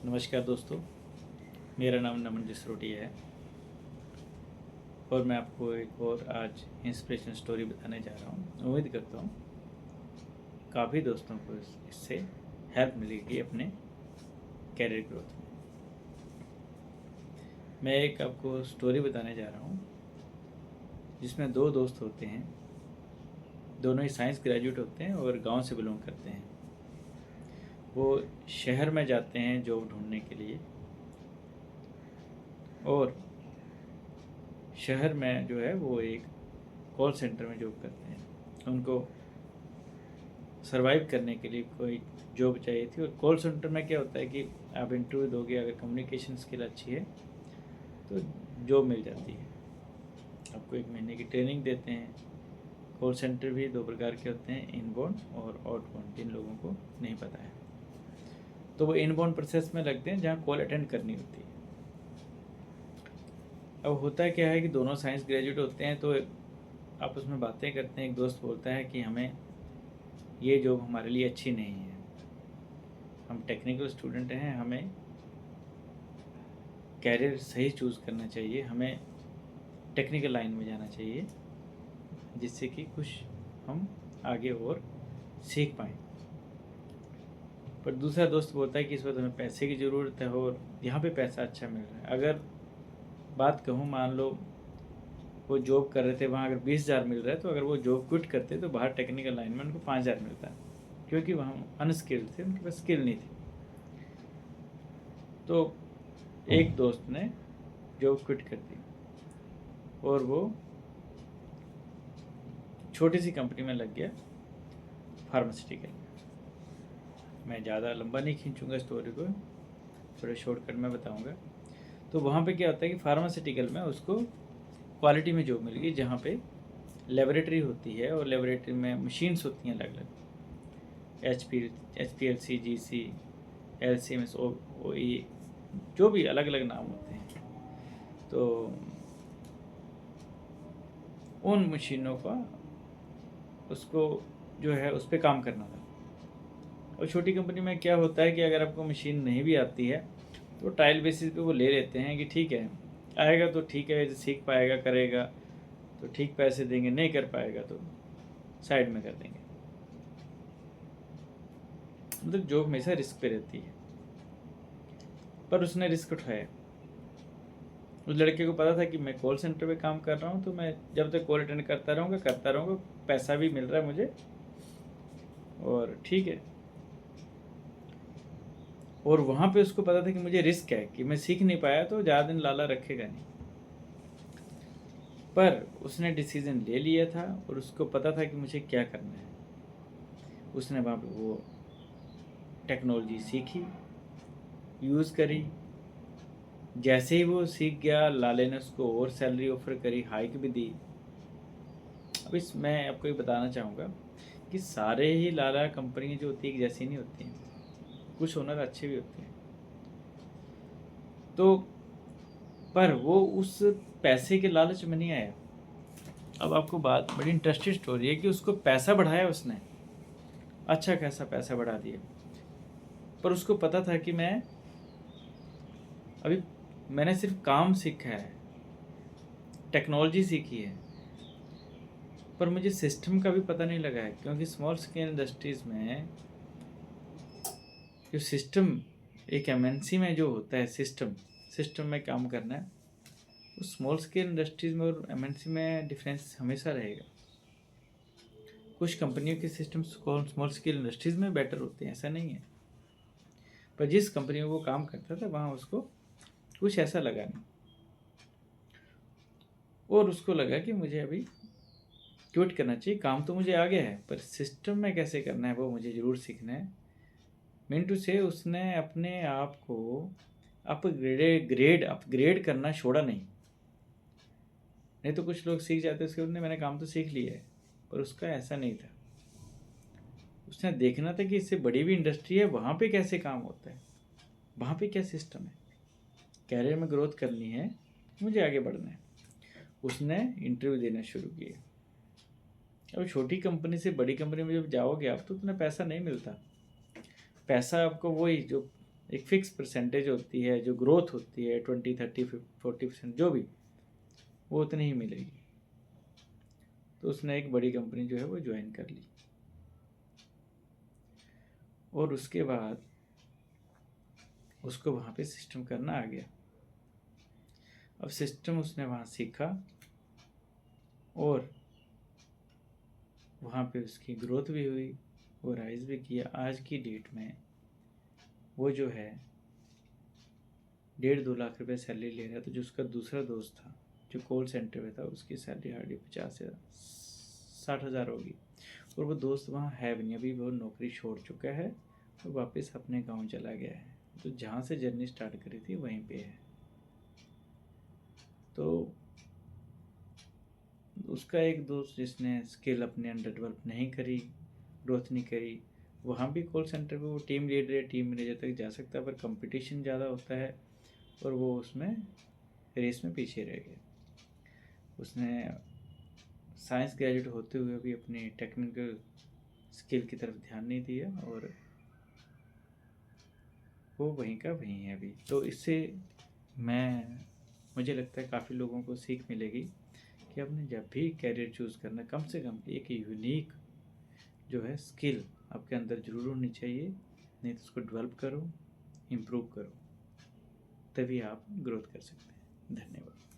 नमस्कार दोस्तों, मेरा नाम नमन जसरोटिया है और मैं आपको एक और आज इंस्पिरेशन स्टोरी बताने जा रहा हूँ। उम्मीद करता हूँ काफ़ी दोस्तों को इससे हेल्प मिलेगी अपने कैरियर ग्रोथ में। मैं एक आपको स्टोरी बताने जा रहा हूँ जिसमें दो दोस्त होते हैं। दोनों ही साइंस ग्रेजुएट होते हैं और गांव से बिलोंग करते हैं। वो शहर में जाते हैं जॉब ढूंढने के लिए और शहर में जो है वो एक कॉल सेंटर में जॉब करते हैं। उनको सरवाइव करने के लिए कोई जॉब चाहिए थी और कॉल सेंटर में क्या होता है कि आप इंटरव्यू दोगे, अगर कम्युनिकेशन स्किल अच्छी है तो जॉब मिल जाती है। आपको 1 महीने की ट्रेनिंग देते हैं। कॉल सेंटर भी 2 प्रकार के होते हैं, इनबाउंड और आउटबाउंड, जिन लोगों को नहीं पता है। तो वो इनबाउंड प्रोसेस में लगते हैं जहाँ कॉल अटेंड करनी होती है। अब होता क्या है कि दोनों साइंस ग्रेजुएट होते हैं तो आपस में बातें करते हैं। एक दोस्त बोलता है कि हमें ये जॉब हमारे लिए अच्छी नहीं है, हम टेक्निकल स्टूडेंट हैं, हमें कैरियर सही चूज़ करना चाहिए, हमें टेक्निकल लाइन में जाना चाहिए जिससे कि कुछ हम आगे और सीख पाएँ। पर दूसरा दोस्त बोलता है कि इस वक्त हमें पैसे की ज़रूरत है और यहाँ पे पैसा अच्छा मिल रहा है। अगर बात कहूँ, मान लो वो जॉब कर रहे थे, वहाँ अगर 20,000 मिल रहा है तो अगर वो जॉब क्विट करते तो बाहर टेक्निकल लाइन में उनको 5,000 मिलता है, क्योंकि वहाँ अनस्किल्ड थे, उनके पास स्किल नहीं थी। तो एक दोस्त ने जॉब क्विट कर दी और वो छोटी सी कंपनी में लग गया, फार्मास्यूटिकल में। मैं ज़्यादा लंबा नहीं खींचूंगा स्टोरी को, थोड़े शॉर्टकट में बताऊंगा। तो वहाँ पे क्या होता है कि फार्मास्यूटिकल में उसको क्वालिटी में जॉब मिल गई, जहाँ पे लेबोरेटरी होती है और लेबोरेटरी में मशीन्स होती हैं अलग अलग, HPLC, GC, LCMS, OE, जो भी अलग अलग नाम होते हैं। तो उन मशीनों का उसको जो है उस पर काम करना था। और छोटी कंपनी में क्या होता है कि अगर आपको मशीन नहीं भी आती है तो ट्रायल बेसिस पे वो ले लेते हैं कि ठीक है, आएगा तो ठीक है, सीख पाएगा, करेगा तो ठीक पैसे देंगे, नहीं कर पाएगा तो साइड में कर देंगे। मतलब जॉब हमेशा रिस्क पे रहती है, पर उसने रिस्क उठाया। उस लड़के को पता था कि मैं कॉल सेंटर पे काम कर रहा हूँ तो मैं जब तक कॉल अटेंड करता रहूँगा, पैसा भी मिल रहा है मुझे और ठीक है। और वहाँ पे उसको पता था कि मुझे रिस्क है, कि मैं सीख नहीं पाया तो ज़्यादा दिन लाला रखेगा नहीं। पर उसने डिसीज़न ले लिया था और उसको पता था कि मुझे क्या करना है। उसने वहाँ पे वो टेक्नोलॉजी सीखी, यूज़ करी। जैसे ही वो सीख गया, लाले ने उसको और सैलरी ऑफर करी, हाइक भी दी। अब इस मैं आपको ये बताना चाहूँगा कि सारे ही लाला कंपनी जो होती है एक जैसी नहीं होती हैं, कुछ ओनर अच्छे भी होते हैं। तो पर वो उस पैसे के लालच में नहीं आया। अब आपको बात बड़ी इंटरेस्टिंग स्टोरी है कि उसको पैसा बढ़ाया उसने, अच्छा खासा पैसा बढ़ा दिया। पर उसको पता था कि अभी मैंने सिर्फ काम सीखा है, टेक्नोलॉजी सीखी है, पर मुझे सिस्टम का भी पता नहीं लगा है। क्योंकि स्मॉल स्केल इंडस्ट्रीज़ में जो सिस्टम, एक MNC में जो होता है सिस्टम में काम करना है, उस स्मॉल स्केल इंडस्ट्रीज़ में और MNC में डिफरेंस हमेशा रहेगा। कुछ कंपनियों के सिस्टम स्मॉल स्केल इंडस्ट्रीज़ में बेटर होते हैं, ऐसा नहीं है। पर जिस कंपनी में वो काम करता था वहाँ उसको कुछ ऐसा लगा नहीं और उसको लगा कि मुझे अभी क्विट करना चाहिए। काम तो मुझे आ गया है पर सिस्टम में कैसे करना है वो मुझे ज़रूर सीखना है। मिंटू से उसने अपने आप को अपग्रेड करना छोड़ा नहीं। नहीं तो कुछ लोग सीख जाते उसके बाद मैंने काम तो सीख लिया है, पर उसका ऐसा नहीं था। उसने देखना था कि इससे बड़ी भी इंडस्ट्री है, वहाँ पे कैसे काम होता है, वहाँ पे क्या सिस्टम है। कैरियर में ग्रोथ करनी है, मुझे आगे बढ़ना है। उसने इंटरव्यू देना शुरू किए। अब छोटी कंपनी से बड़ी कंपनी में जब जाओगे आप तो उतना पैसा नहीं मिलता। पैसा आपको वही जो एक फिक्स परसेंटेज होती है, जो ग्रोथ होती है 20, 30, 40% जो भी, वो उतनी ही मिलेगी। तो उसने एक बड़ी कंपनी जो है वो ज्वाइन कर ली, और उसके बाद उसको वहाँ पे सिस्टम करना आ गया। अब सिस्टम उसने वहाँ सीखा और वहाँ पे उसकी ग्रोथ भी हुई, वो राइज भी किया। आज की डेट में वो जो है 1.5-2 लाख रुपए सैलरी ले रहा है। तो जो उसका दूसरा दोस्त था जो कॉल सेंटर में था, उसकी सैलरी हार्डली 50 से 60 हज़ार होगी, और वो दोस्त वहाँ है भी नहीं। अभी वो नौकरी छोड़ चुका है और वापस अपने गांव चला गया है। तो जहाँ से जर्नी स्टार्ट करी थी वहीं पे है। तो उसका एक दोस्त जिसने स्किल अपने अंडर डेवलप नहीं करी, ग्रोथ नहीं करी, वहाँ भी कॉल सेंटर पे वो टीम लीडर या टीम मैनेजर तक जा सकता है, पर कंपटीशन ज़्यादा होता है और वो उसमें रेस में पीछे रह गया। उसने साइंस ग्रेजुएट होते हुए भी अपनी टेक्निकल स्किल की तरफ ध्यान नहीं दिया, और वो वहीं का वहीं है अभी। तो इससे मुझे लगता है काफ़ी लोगों को सीख मिलेगी कि आपने जब भी कैरियर चूज़ करना, कम से कम एक यूनिक जो है स्किल आपके अंदर ज़रूर होनी चाहिए। नहीं तो उसको डेवलप करो, इम्प्रूव करो, तभी आप ग्रोथ कर सकते हैं। धन्यवाद।